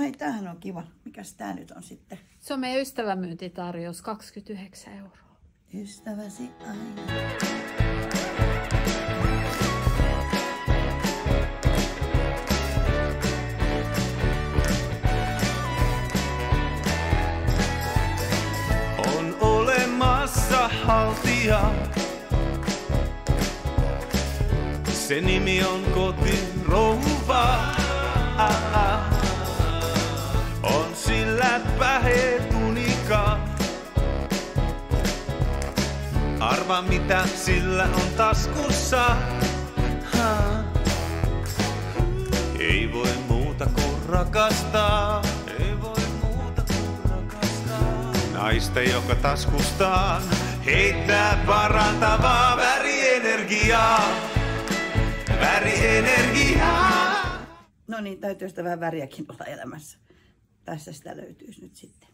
Ai, tämähän on kiva. Mikäs tää nyt on sitten? Se on meidän ystävämyyntitarjous, 29 €. Ystäväsi aina. On olemassa haltija. Se nimi on kotirouva. On sillä pähetunika. Arva mitä sillä on taskussa. Ei voi muuta kuin rakastaa. Ei voi muuta kuin rakastaa. Naista joka taskustaan heittää parantavaa värienergiaa. Värienergiaa. No niin, täytyy sitä vähän väriäkin olla elämässä. Tässä sitä löytyisi nyt sitten.